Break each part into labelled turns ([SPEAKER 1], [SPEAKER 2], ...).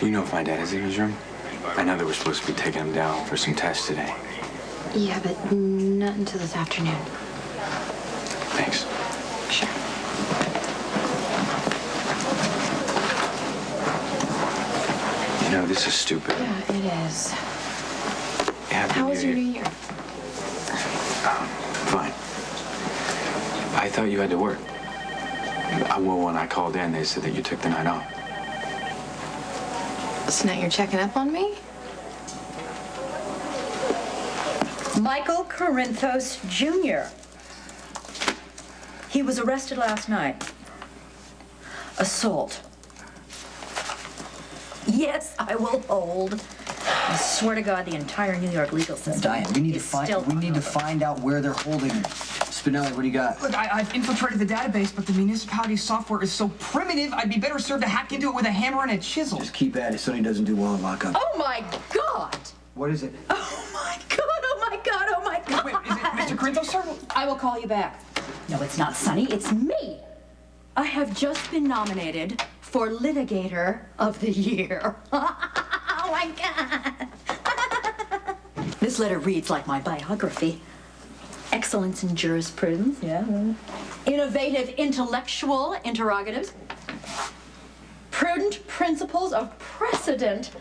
[SPEAKER 1] You know if my dad is in his room? I know they were supposed to be taking him down for some tests today.
[SPEAKER 2] Yeah, but not until this afternoon.
[SPEAKER 1] Thanks.
[SPEAKER 2] Sure.
[SPEAKER 1] You know, this is stupid.
[SPEAKER 2] Yeah, it is.
[SPEAKER 1] How
[SPEAKER 2] was your New Year?
[SPEAKER 1] Fine. I thought you had to work. Well, when I called in, they said that you took the night off.
[SPEAKER 2] So now you're checking up on me?
[SPEAKER 3] Michael Corinthos Jr. He was arrested last night. Assault. Yes, I will hold. I swear to God, the entire New York legal system.
[SPEAKER 4] Diane, we need to find out where they're holding him. Spinelli, what do you got?
[SPEAKER 5] Look, I've infiltrated the database, but the municipality's software is so primitive, I'd be better served to hack into it with a hammer and a chisel.
[SPEAKER 4] Just keep at it so he doesn't do well in lockup.
[SPEAKER 3] Oh my God!
[SPEAKER 4] What is it?
[SPEAKER 3] Oh my God! Oh my God! Oh my God!
[SPEAKER 5] Wait, is it Mr. Corinthos, sir?
[SPEAKER 3] I will call you back. No, it's not Sonny. It's me. I have just been nominated for Litigator of the Year. Oh my God! This letter reads like my biography. Excellence in jurisprudence, yeah. Innovative intellectual interrogatives. Prudent principles of precedent.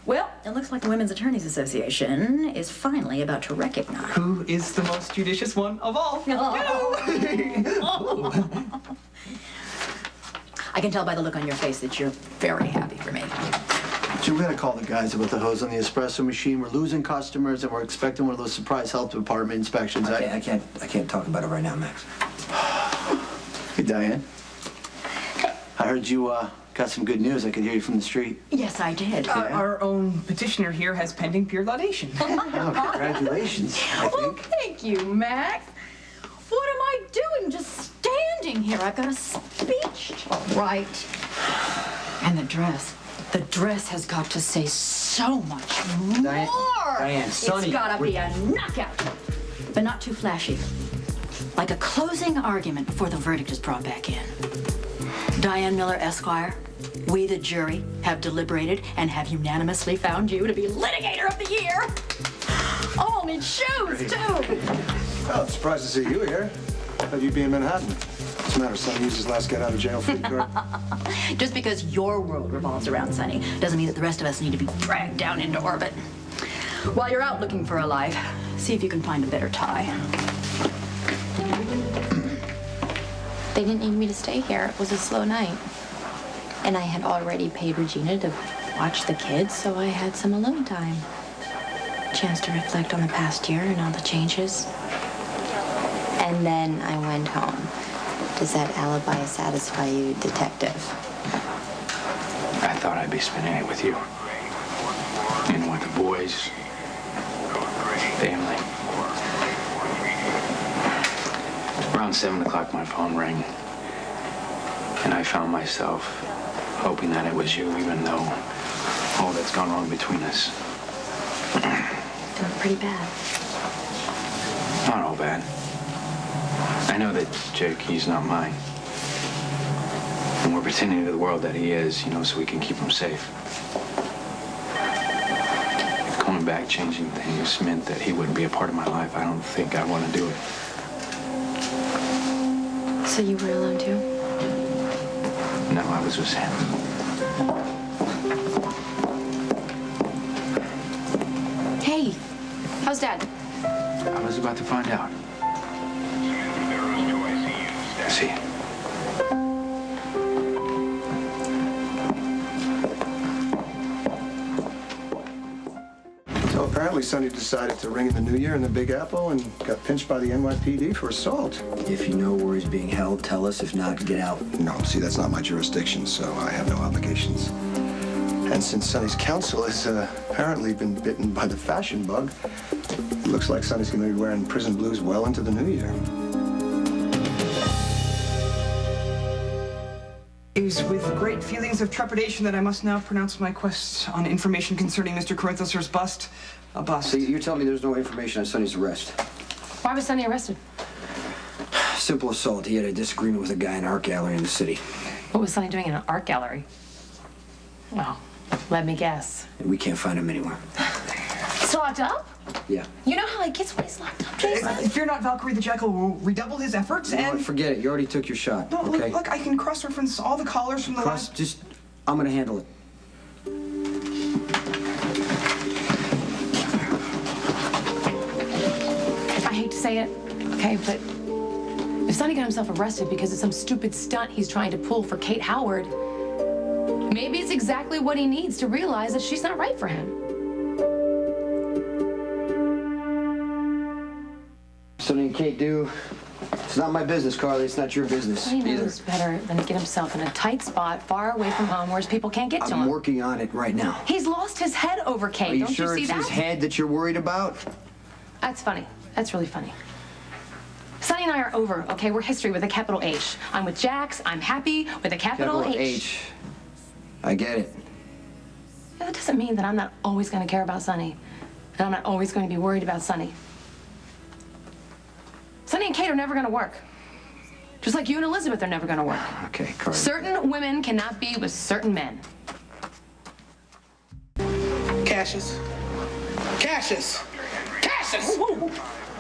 [SPEAKER 3] Well, it looks like the Women's Attorneys Association is finally about to recognize.
[SPEAKER 5] Who is the most judicious one of all?
[SPEAKER 3] I can tell by the look on your face that you're very happy for me.
[SPEAKER 6] So we gotta call the guys about the hose on the espresso machine. We're losing customers, and we're expecting one of those surprise health department inspections.
[SPEAKER 4] I can't talk about it right now, Max.
[SPEAKER 6] Hey, Diane. I heard you got some good news. I could hear you from the street.
[SPEAKER 3] Yes, I did.
[SPEAKER 5] Our own petitioner here has pending peer laudation.
[SPEAKER 6] Oh, congratulations, I think.
[SPEAKER 3] Well, thank you, Max. What am I doing? Just standing here. I've got a speech to write. And the dress. The dress has got to say so much more.
[SPEAKER 4] Diane, Sonny.
[SPEAKER 3] It's gotta be a knockout, but not too flashy. Like a closing argument before the verdict is brought back in. Diane Miller, Esquire, we, the jury, have deliberated and have unanimously found you to be Litigator of the Year. Oh, I'll need shoes, too.
[SPEAKER 7] Well, surprised to see you here. Thought you'd be in Manhattan. What's the matter? Son used his last get out of jail free card.
[SPEAKER 3] Just because your world revolves around Sonny doesn't mean that the rest of us need to be dragged down into orbit. While you're out looking for a life, see if you can find a better tie.
[SPEAKER 2] They didn't need me to stay here. It was a slow night. And I had already paid Regina to watch the kids, so I had some alone time. Chance to reflect on the past year and all the changes. And then I went home. Does that alibi satisfy you, detective?
[SPEAKER 1] I thought I'd be spending it with you. And with the boys. Family. Around 7 o'clock, my phone rang. And I found myself hoping that it was you, even though all that's gone wrong between us.
[SPEAKER 2] Feeling pretty bad.
[SPEAKER 1] Not all bad. I know that Jake, he's not mine. And we're pretending to the world that he is, you know, so we can keep him safe. If going back, changing things meant that he wouldn't be a part of my life, I don't think I want to do it.
[SPEAKER 2] So you were alone too?
[SPEAKER 1] No, I was with Sam.
[SPEAKER 2] Hey, how's Dad?
[SPEAKER 1] I was about to find out. See you.
[SPEAKER 7] So apparently Sonny decided to ring in the New Year in the Big Apple and got pinched by the NYPD for assault.
[SPEAKER 4] If you know where he's being held, tell us. If not, get out.
[SPEAKER 7] No, see, that's not my jurisdiction, so I have no obligations. And since Sonny's counsel has apparently been bitten by the fashion bug, it looks like Sonny's going to be wearing prison blues well into the New Year.
[SPEAKER 5] It was with great feelings of trepidation that I must now pronounce my quest on information concerning Mr. Corinthos' bust a bust.
[SPEAKER 4] So you're telling me there's no information on Sonny's arrest?
[SPEAKER 8] Why was Sonny arrested?
[SPEAKER 4] Simple assault. He had a disagreement with a guy in an art gallery in the city.
[SPEAKER 8] What was Sonny doing in an art gallery? Well, Let me guess.
[SPEAKER 4] We can't find him anywhere.
[SPEAKER 8] He's locked up?
[SPEAKER 4] Yeah.
[SPEAKER 8] You know how he gets when he's locked up, Jason?
[SPEAKER 5] Fear not, Valkyrie the Jackal will redouble his efforts
[SPEAKER 4] You know
[SPEAKER 5] and...
[SPEAKER 4] what, forget it. You already took your shot.
[SPEAKER 5] No,
[SPEAKER 4] okay?
[SPEAKER 5] look, I can cross-reference all the callers from the last...
[SPEAKER 4] I'm gonna handle it.
[SPEAKER 8] I hate to say it, okay, but if Sonny got himself arrested because of some stupid stunt he's trying to pull for Kate Howard, maybe it's exactly what he needs to realize that she's not right for him.
[SPEAKER 4] Sonny and Kate do. It's not my business, Carly. It's not your business
[SPEAKER 8] He
[SPEAKER 4] either.
[SPEAKER 8] knows better than to get himself in a tight spot far away from home where people can't get to him.
[SPEAKER 4] I'm working on it right now.
[SPEAKER 8] He's lost his head over Kate.
[SPEAKER 4] Are you
[SPEAKER 8] Don't
[SPEAKER 4] sure
[SPEAKER 8] you see
[SPEAKER 4] it's
[SPEAKER 8] that?
[SPEAKER 4] his head that you're worried about?
[SPEAKER 8] That's funny. That's really funny. Sonny and I are over, okay? We're history with a capital H. I'm with Jax. I'm happy with a capital H.
[SPEAKER 4] I get it.
[SPEAKER 8] Yeah, that doesn't mean that I'm not always going to care about Sonny. And I'm not always going to be worried about Sonny. Sonny and Kate are never going to work. Just like you and Elizabeth are never going to work.
[SPEAKER 4] Okay, Carly.
[SPEAKER 8] Certain women cannot be with certain men.
[SPEAKER 9] Cassius. Cassius! Cassius!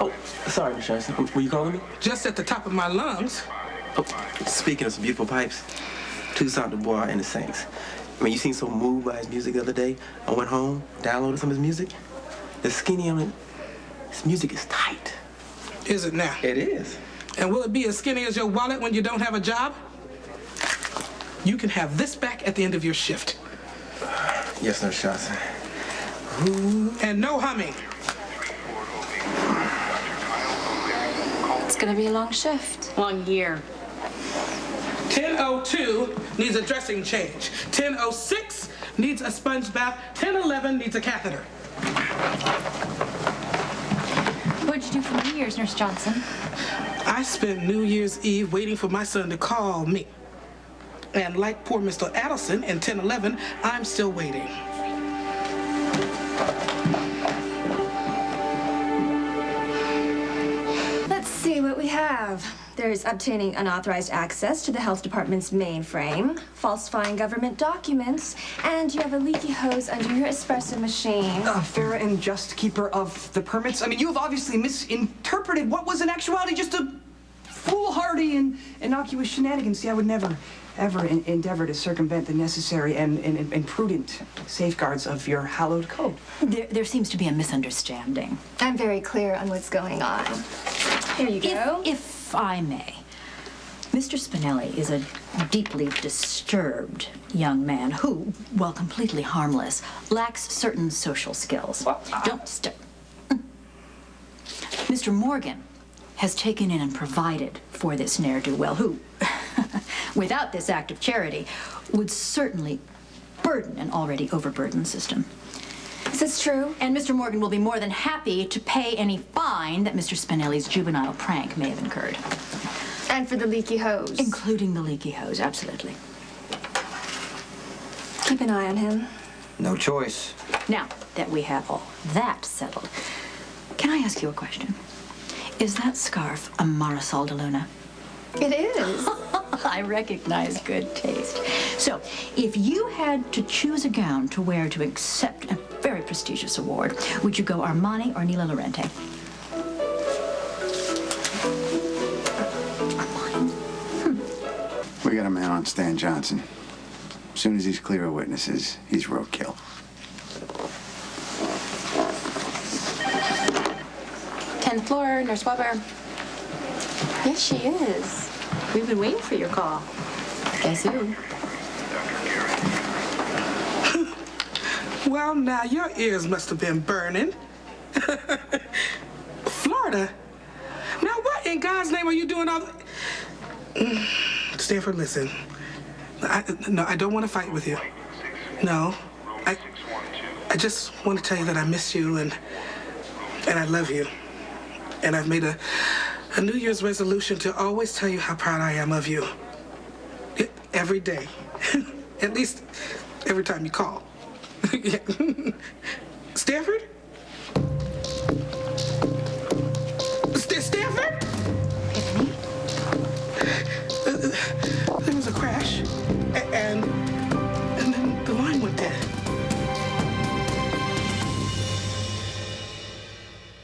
[SPEAKER 10] Oh, sorry, Miss Johnson. Were you calling me?
[SPEAKER 9] Just at the top of my lungs.
[SPEAKER 10] Oh, speaking of some beautiful pipes, Toussaint Dubois and the Saints. I mean, you seemed so moved by his music the other day. I went home, downloaded some of his music. The skinny on it, his music is tight.
[SPEAKER 9] Is it now?
[SPEAKER 10] It is.
[SPEAKER 9] And will it be as skinny as your wallet when you don't have a job? You can have this back at the end of your shift.
[SPEAKER 10] Yes, Nurse Johnson.
[SPEAKER 9] And no humming.
[SPEAKER 2] It's gonna be a long shift.
[SPEAKER 8] Long year.
[SPEAKER 9] 10:02 needs a dressing change. 10:06 needs a sponge bath. 10:11 needs a catheter.
[SPEAKER 2] What'd you do for New Year's, Nurse Johnson?
[SPEAKER 9] I spent New Year's Eve waiting for my son to call me. And like poor Mr. Adelson in 10:11, I'm still waiting.
[SPEAKER 11] Let's see what we have. There's obtaining unauthorized access to the health department's mainframe, falsifying government documents, and you have a leaky hose under your espresso machine.
[SPEAKER 5] Fair and just keeper of the permits. I mean, you have obviously misinterpreted what was in actuality just a foolhardy and innocuous shenanigans. See, I would never, ever endeavor to circumvent the necessary and prudent safeguards of your hallowed code.
[SPEAKER 3] There seems to be a misunderstanding.
[SPEAKER 11] I'm very clear on what's going on. Here you go.
[SPEAKER 3] If I may, Mr. Spinelli is a deeply disturbed young man who, while completely harmless, lacks certain social skills. Don't start. Mr. Morgan has taken in and provided for this ne'er-do-well who, without this act of charity, would certainly burden an already overburdened system.
[SPEAKER 11] Is this true?
[SPEAKER 3] And Mr. Morgan will be more than happy to pay any fine that Mr. Spinelli's juvenile prank may have incurred.
[SPEAKER 11] And for the leaky hose.
[SPEAKER 3] Including the leaky hose, absolutely.
[SPEAKER 11] Keep an eye on him.
[SPEAKER 4] No choice.
[SPEAKER 3] Now that we have all that settled, can I ask you a question? Is that scarf a Marisol de Luna?
[SPEAKER 11] It is.
[SPEAKER 3] I recognize good taste. So, if you had to choose a gown to wear to accept a very prestigious award, would you go Armani or Nila Laurenti? Armani.
[SPEAKER 12] We got a man on Stan Johnson. As soon as he's clear of witnesses, he's roadkill.
[SPEAKER 2] Tenth floor, Nurse Weber. Yes, she is. We've been waiting for your call. Guess who?
[SPEAKER 9] Well, now your ears must have been burning. Florida? Now what in God's name are you doing all Stanford, listen. No, I don't want to fight with you. No. I just want to tell you that I miss you and I love you. And I've made a New Year's resolution to always tell you how proud I am of you. Every day. At least every time you call. Stanford? Stanford?
[SPEAKER 3] Tiffany?
[SPEAKER 9] There was a crash.